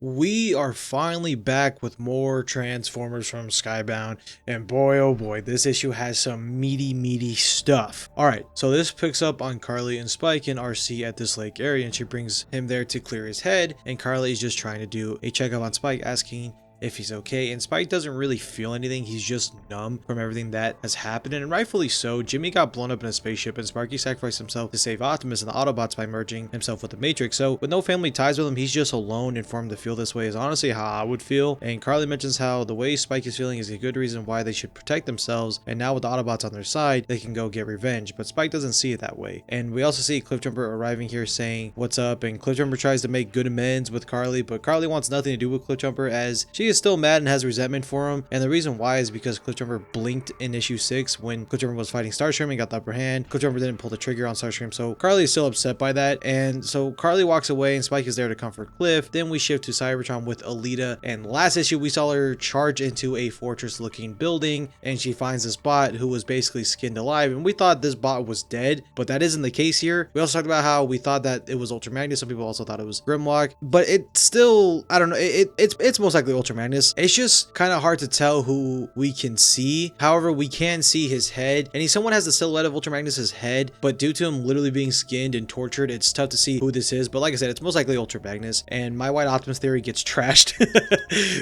We are finally back with more Transformers from Skybound, and boy oh boy, this issue has some meaty stuff. Alright, so this picks up on Carly and Spike in RC at this lake area, and she brings him there to clear his head, and Carly is just trying to do a checkup on Spike, asking if he's okay, and Spike doesn't really feel anything. He's just numb from everything that has happened, and rightfully so. Jimmy got blown up in a spaceship, and Sparky sacrificed himself to save Optimus and the Autobots by merging himself with the Matrix. So with no family ties with him, he's just alone, and for him to feel this way is honestly how I would feel. And Carly mentions how the way Spike is feeling is a good reason why they should protect themselves, and now with the Autobots on their side, they can go get revenge. But Spike doesn't see it that way. And we also see Cliffjumper arriving here saying what's up, and Cliffjumper tries to make good amends with Carly, but Carly wants nothing to do with Cliffjumper as she is still mad and has resentment for him. And the reason why is because Cliffjumper blinked in issue 6 when Cliffjumper was fighting Starscream and got the upper hand. Cliffjumper didn't pull the trigger on Starscream, so Carly is still upset by that. And so Carly walks away and Spike is there to comfort Cliff. Then we shift to Cybertron with Alita, and last issue we saw her charge into a fortress looking building, and she finds this bot who was basically skinned alive, and we thought this bot was dead, but that isn't the case here. We also talked about how we thought that it was Ultra Magnus. Some people also thought it was Grimlock, but it's still, I don't know, it's most likely Ultra Magnus. It's just kind of hard to tell who we can see. However, we can see his head, and someone has the silhouette of Ultra Magnus's head, but due to him literally being skinned and tortured, it's tough to see who this is. But like I said, it's most likely Ultra Magnus, and my White Optimus theory gets trashed.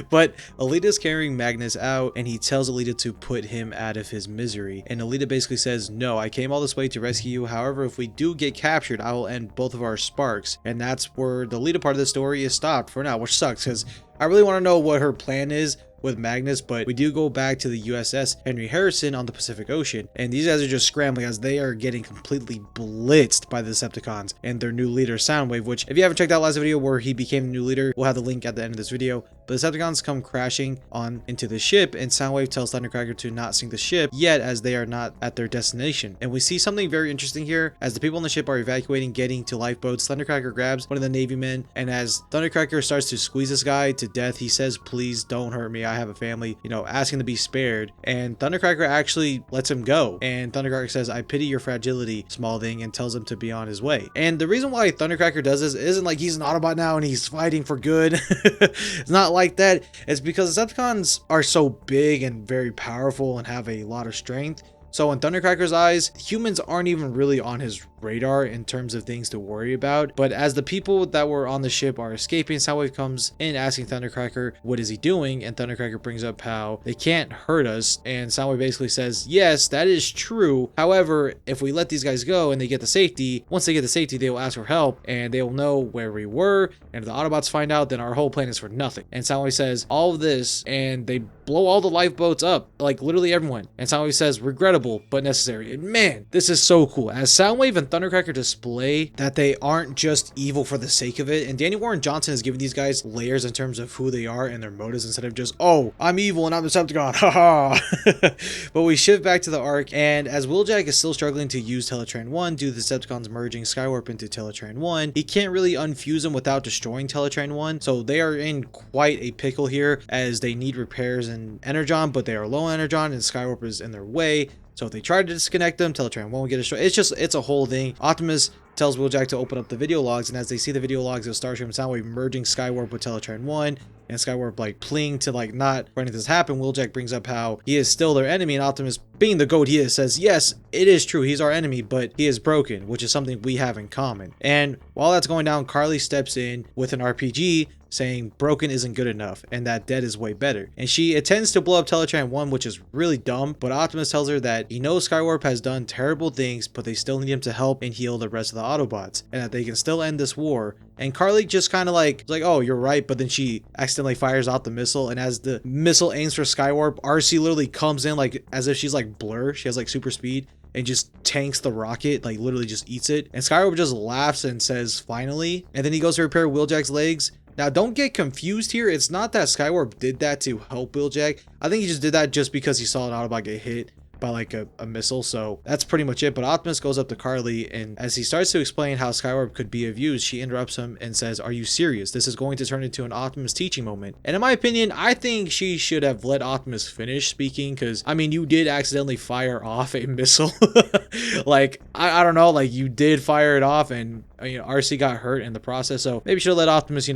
But Alita's carrying Magnus out, and he tells Alita to put him out of his misery, and Alita basically says, no, I came all this way to rescue you. However, if we do get captured, I will end both of our sparks. And that's where the Alita part of the story is stopped for now, which sucks because I really want to know what her plan is with Magnus. But we do go back to the USS Henry Harrison on the Pacific Ocean, and these guys are just scrambling as they are getting completely blitzed by the Decepticons and their new leader Soundwave, which if you haven't checked out last video where he became the new leader, we'll have the link at the end of this video. But the Decepticons come crashing on into the ship, and Soundwave tells Thundercracker to not sink the ship yet as they are not at their destination. And we see something very interesting here. As the people on the ship are evacuating, getting to lifeboats, Thundercracker grabs one of the Navy men, and as Thundercracker starts to squeeze this guy to death, he says, please don't hurt me, I have a family, you know, asking to be spared. And Thundercracker actually lets him go, and Thundercracker says, I pity your fragility, small thing, and tells him to be on his way. And the reason why Thundercracker does this isn't like he's an Autobot now and he's fighting for good. It's not like that. It's because the Decepticons are so big and very powerful and have a lot of strength. So in Thundercracker's eyes, humans aren't even really on his radar in terms of things to worry about. But as the people that were on the ship are escaping, Soundwave comes in asking Thundercracker what is he doing, and Thundercracker brings up how they can't hurt us, and Soundwave basically says, yes, that is true. However, if we let these guys go and they get to safety, once they get to safety, they will ask for help and they will know where we were, and if the Autobots find out, then our whole plan is for nothing. And Soundwave says all of this, and they blow all the lifeboats up, like literally everyone. And Soundwave says, regrettable but necessary. And man, this is so cool as Soundwave and Thundercracker display that they aren't just evil for the sake of it. And Danny Warren Johnson has given these guys layers in terms of who they are and their motives, instead of just, oh, I'm evil and I'm the Decepticon, haha. But we shift back to the arc, and as Wheeljack is still struggling to use Teletrain 1 due to the Decepticons merging Skywarp into Teletrain 1, he can't really unfuse them without destroying Teletrain 1. So they are in quite a pickle here as they need repairs and Energon, but they are low on Energon and Skywarp is in their way. So if they try to disconnect them, Teletrain won't get destroyed. It's a whole thing. Optimus tells Wheeljack to open up the video logs, and as they see the video logs of Starscream and Soundwave merging Skywarp with Teletrain 1, and Skywarp like pleading to like not for anything to happen, Wheeljack brings up how he is still their enemy, and Optimus, being the goat he is, says, yes, it is true, he's our enemy, but he is broken, which is something we have in common. And while that's going down, Carly steps in with an RPG saying broken isn't good enough and that dead is way better, and she intends to blow up Teletrain 1, which is really dumb. But Optimus tells her that he knows Skywarp has done terrible things, but they still need him to help and heal the rest of the Autobots, and that they can still end this war. And Carly just kind of like, oh, you're right, but then she accidentally fires out the missile, and as the missile aims for Skywarp, RC literally comes in like as if she's like Blur, she has like super speed, and just tanks the rocket, like literally just eats it. And Skywarp just laughs and says, finally. And then he goes to repair Wheeljack's legs. Now, don't get confused here. It's not that Skywarp did that to help Wheeljack. I think he just did that just because he saw an Autobot get hit by like a missile. So that's pretty much it. But Optimus goes up to Carly, and as he starts to explain how Skywarp could be of use, she interrupts him and says, are you serious? This is going to turn into an Optimus teaching moment. And in my opinion, I think she should have let Optimus finish speaking, because I mean, you did accidentally fire off a missile. Like I don't know, like you did fire it off, and RC got hurt in the process, so maybe should have let Optimus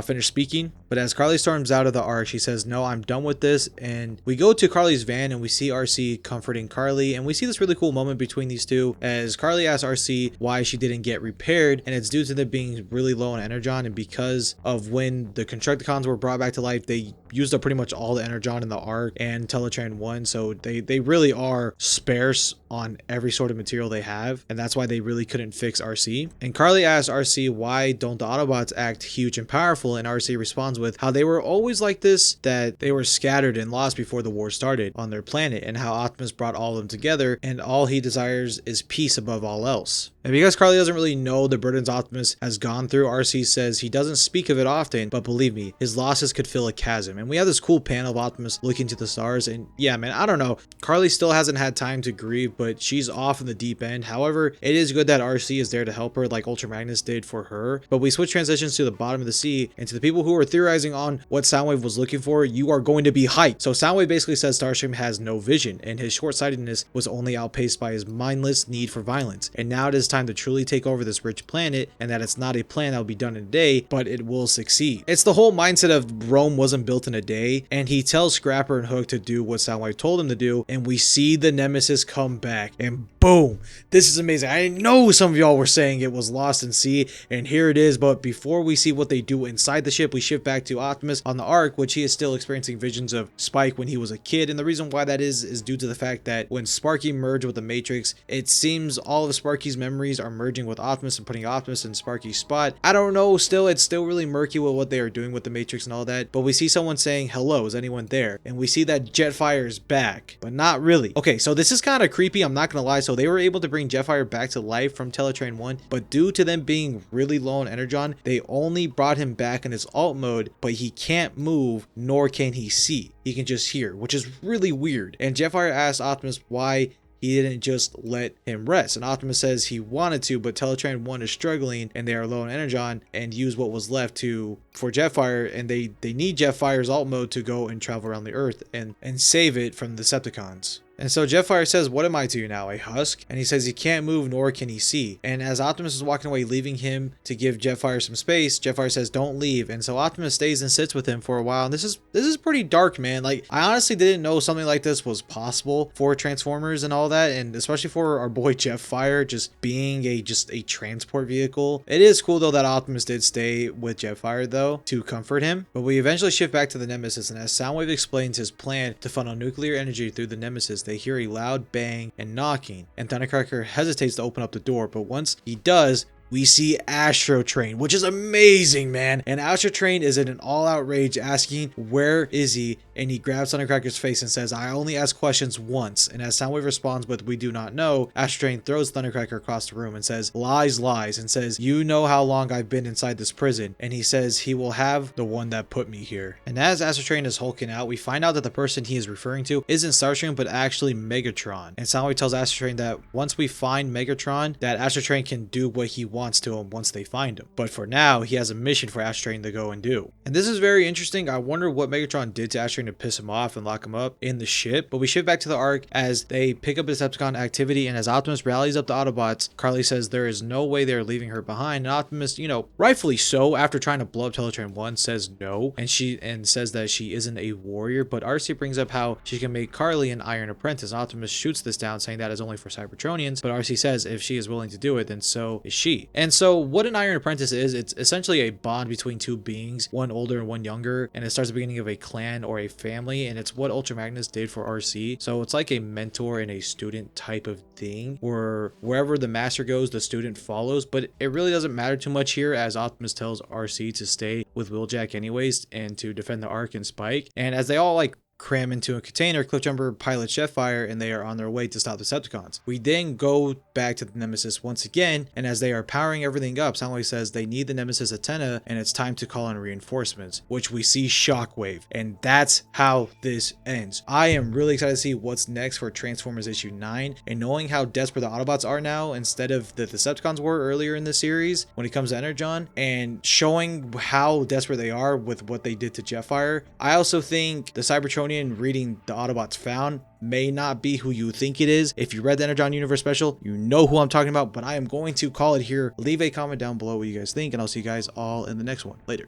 finish speaking. But as Carly storms out of the arc, she says, no, I'm done with this. And we go to Carly's van and we see RC comforting Carly. And we see this really cool moment between these two as Carly asks RC why she didn't get repaired. And it's due to them being really low on energon. And because of when the Constructicons were brought back to life, they used up pretty much all the energon in the arc and Teletrain 1. So they really are sparse on every sort of material they have. And that's why they really couldn't fix RC. And Carly asks RC, why don't the Autobots act huge and powerful? And RC responds with how they were always like this, that they were scattered and lost before the war started on their planet, and how Optimus brought all of them together, and all he desires is peace above all else. And because Carly doesn't really know the burdens Optimus has gone through, RC says he doesn't speak of it often, but believe me, his losses could fill a chasm. And we have this cool panel of Optimus looking to the stars, and yeah, man, I don't know. Carly still hasn't had time to grieve, but she's off in the deep end. However, it is good that RC is there to help her like Ultra Magnus did for her. But we switch transitions to the bottom of the sea, and to the people who are theorizing on what Soundwave was looking for, you are going to be hyped. So Soundwave basically says Starscream has no vision, and his short-sightedness was only outpaced by his mindless need for violence. And now it is time to truly take over this rich planet, and that it's not a plan that will be done in a day, but it will succeed. It's the whole mindset of Rome wasn't built in a day, and he tells Scrapper and Hook to do what Soundwave told him to do, and we see the Nemesis come back, and boom, this is amazing. I know some of y'all were saying it was lost in sea, and here it is. But before we see what they do inside the ship, we shift back to Optimus on the Ark, which he is still experiencing visions of Spike when he was a kid. And the reason why that is due to the fact that when Sparky merged with the Matrix, it seems all of Sparky's memories are merging with Optimus and putting Optimus in Sparky's spot. I don't know, it's still really murky with what they are doing with the Matrix and all that, but we see someone saying, hello, is anyone there? And we see that Jetfire is back, but not really. Okay, so this is kind of creepy, I'm not gonna lie. So they were able to bring Jetfire back to life from Teletrain 1, but due to them being really low on energon, they only brought him back in his alt mode, but he can't move, nor can he see. He can just hear, which is really weird. And Jetfire asked Optimus why he didn't just let him rest, and Optimus says he wanted to, but Teletrain 1 is struggling and they are low on energon and use what was left for Jetfire, and they need Jetfire's alt mode to go and travel around the Earth and save it from the Decepticons. And so Jetfire says, what am I to you now, a husk? And he says he can't move, nor can he see. And as Optimus is walking away, leaving him to give Jetfire some space, Jetfire says, don't leave. And so Optimus stays and sits with him for a while. And this is pretty dark, man. Like, I honestly didn't know something like this was possible for Transformers and all that. And especially for our boy Jetfire just being a transport vehicle. It is cool, though, that Optimus did stay with Jetfire, though, to comfort him. But we eventually shift back to the Nemesis. And as Soundwave explains his plan to funnel nuclear energy through the Nemesis, they hear a loud bang and knocking, and Thundercracker hesitates to open up the door, but once he does, we see Astrotrain, which is amazing, man. And Astrotrain is in an all-out rage asking, where is he? And he grabs Thundercracker's face and says, I only ask questions once. And as Soundwave responds with, we do not know, Astrotrain throws Thundercracker across the room and says, lies, lies, and says, you know how long I've been inside this prison. And he says he will have the one that put me here. And as Astrotrain is hulking out, we find out that the person he is referring to isn't Starscream, but actually Megatron. And Soundwave tells Astrotrain that once we find Megatron, that Astrotrain can do what he wants to him once they find him. But for now, he has a mission for Astrotrain to go and do. And this is very interesting. I wonder what Megatron did to Astrotrain to piss him off and lock him up in the ship. But we shift back to the Ark as they pick up Decepticon activity, and as Optimus rallies up the Autobots, Carly says there is no way they're leaving her behind. And Optimus, rightfully so, after trying to blow up Teletrain 1, says no, and says that she isn't a warrior. But RC brings up how she can make Carly an Iron Apprentice. Optimus shoots this down, saying that is only for Cybertronians, but RC says if she is willing to do it, then so is she. And so what an Iron Apprentice is, it's essentially a bond between two beings, one older and one younger, and it starts the beginning of a clan or a family, and it's what Ultra Magnus did for RC. So it's like a mentor and a student type of thing, where wherever the master goes, the student follows. But it really doesn't matter too much here, as Optimus tells RC to stay with Wheeljack anyways and to defend the Ark and Spike. And as they all cram into a container, Cliffjumper pilots Jetfire, and they are on their way to stop the Decepticons. We then go back to the Nemesis once again, and as they are powering everything up, Soundwave says they need the Nemesis antenna, and it's time to call in reinforcements, which we see Shockwave, and that's how this ends. I am really excited to see what's next for Transformers issue 9, and knowing how desperate the Autobots are now, instead of the Decepticons were earlier in the series when it comes to Energon, and showing how desperate they are with what they did to Jetfire. I also think the Cybertronian reading the Autobots found may not be who you think it is. If you read the Energon Universe special, you know who I'm talking about, but I am going to call it here. Leave a comment down below what you guys think, and I'll see you guys all in the next one. Later.